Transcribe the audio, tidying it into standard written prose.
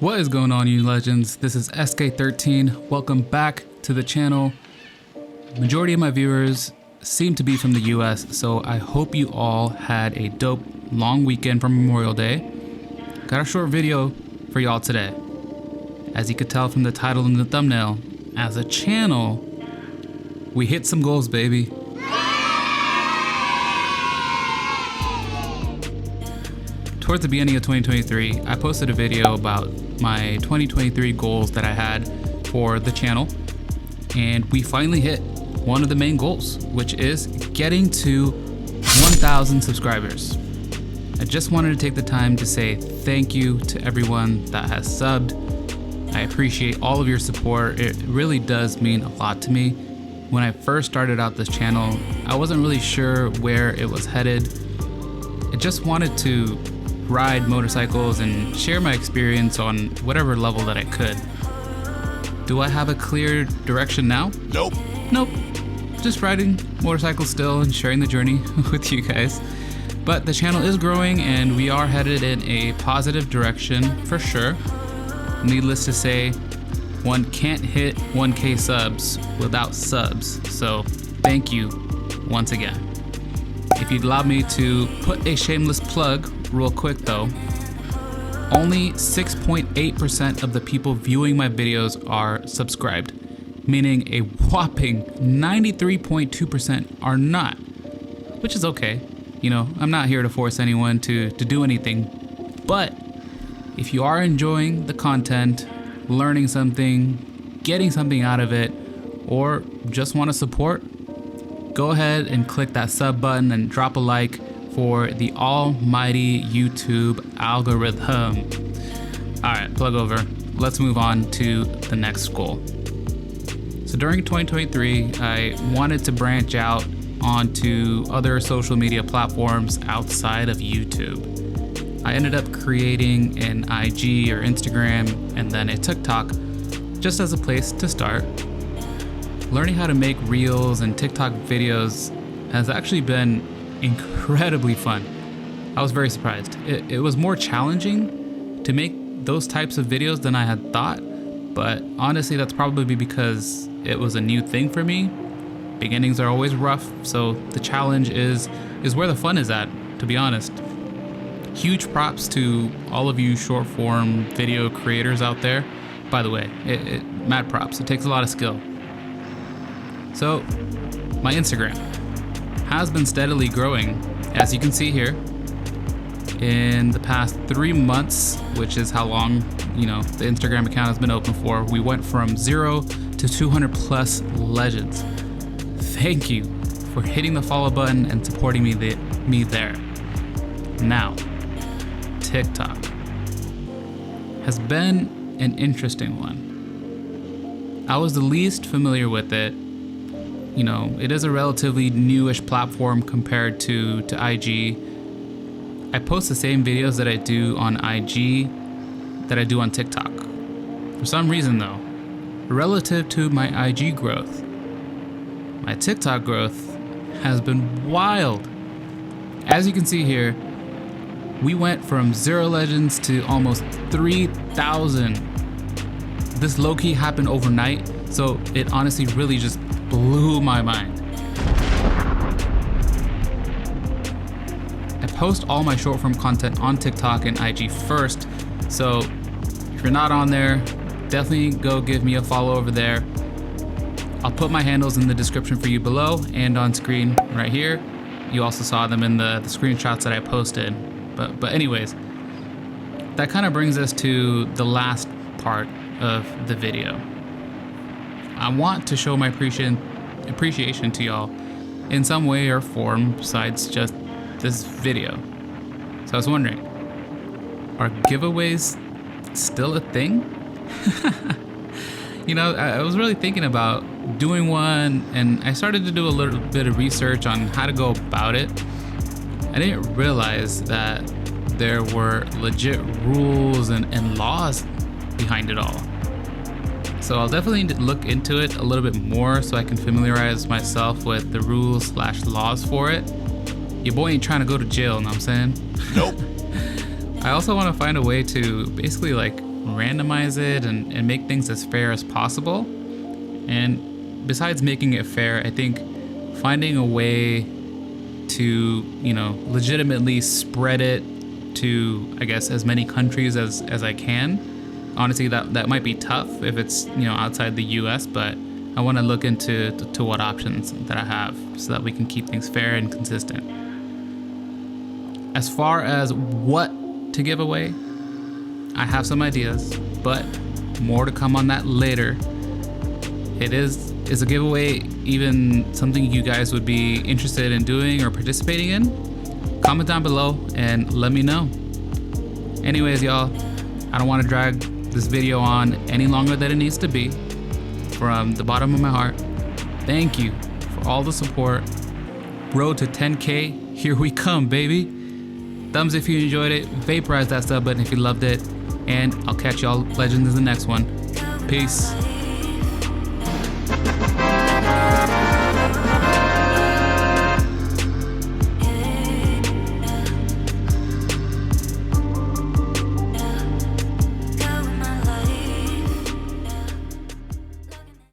What is going on, you legends? This is SK13. Welcome back to the channel. Majority of my viewers seem to be from the US, so I hope you all had a dope long weekend from Memorial Day. Got a short video for y'all today. As you could tell from the title and the thumbnail, as a channel, we hit some goals, baby. Towards the beginning of 2023, I posted a video about my 2023 goals that I had for the channel, and we finally hit one of the main goals, which is getting to 1,000 subscribers. I just wanted to take the time to say thank you to everyone that has subbed. I appreciate all of your support. It really does mean a lot to me. When I first started out this channel, I wasn't really sure where it was headed. I just wanted to ride motorcycles and share my experience on whatever level that I could. Do I have a clear direction now? Nope. Just riding motorcycles still and sharing the journey with you guys. But the channel is growing and we are headed in a positive direction for sure. Needless to say, one can't hit 1K subs without subs. So thank you once again. If you'd allow me to put a shameless plug real quick though, only 6.8% of the people viewing my videos are subscribed, meaning a whopping 93.2% are not, which is okay. You know, I'm not here to force anyone to do anything, but if you are enjoying the content, learning something, getting something out of it, or just want to support, go ahead and click that sub button and drop a like for the almighty YouTube algorithm. All right, plug over. Let's move on to the next goal. So during 2023, I wanted to branch out onto other social media platforms outside of YouTube. I ended up creating an IG or Instagram and then a TikTok just as a place to start. Learning how to make reels and TikTok videos has actually been incredibly fun. I was very surprised. It was more challenging to make those types of videos than I had thought, but honestly that's probably because it was a new thing for me. Beginnings are always rough, so the challenge is where the fun is at, to be honest. Huge props to all of you short form video creators out there. By the way, mad props. It takes a lot of skill. So my Instagram has been steadily growing, as you can see here. In the past 3 months, which is how long, the Instagram account has been open for, we went from 0 to 200 plus legends. Thank you for hitting the follow button and supporting me there. Now, TikTok has been an interesting one. I was the least familiar with it. It is a relatively newish platform compared to IG. I post the same videos that I do on IG that I do on TikTok. For some reason though, relative to my IG growth, my TikTok growth has been wild. As you can see here, we went from 0 legends to almost 3,000. This low-key happened overnight, so it honestly really just blew my mind. I post all my short form content on TikTok and IG first, so if you're not on there, definitely go give me a follow over there. I'll put my handles in the description for you below and on screen right here. You also saw them in the screenshots that I posted. But anyways, that kind of brings us to the last part of the video. I want to show my appreciation to y'all in some way or form besides just this video. So I was wondering, are giveaways still a thing? I was really thinking about doing one, and I started to do a little bit of research on how to go about it. I didn't realize that there were legit rules and laws behind it all. So I'll definitely look into it a little bit more so I can familiarize myself with the rules/laws for it. Your boy ain't trying to go to jail, know what I'm saying? Nope. I also want to find a way to basically randomize it and make things as fair as possible. And besides making it fair, I think finding a way to, legitimately spread it to, I guess, as many countries as I can. Honestly, that might be tough if it's, outside the US, but I want to look into what options that I have so that we can keep things fair and consistent. As far as what to give away, I have some ideas, but more to come on that later. Is a giveaway even something you guys would be interested in doing or participating in? Comment down below and let me know. Anyways, y'all, I don't want to drag this video on any longer than it needs to be. From the bottom of my heart, thank you for all the support. Road to 10K, here we come, baby. Thumbs if you enjoyed it, vaporize that sub button if you loved it, and I'll catch y'all legends in the next one. Peace.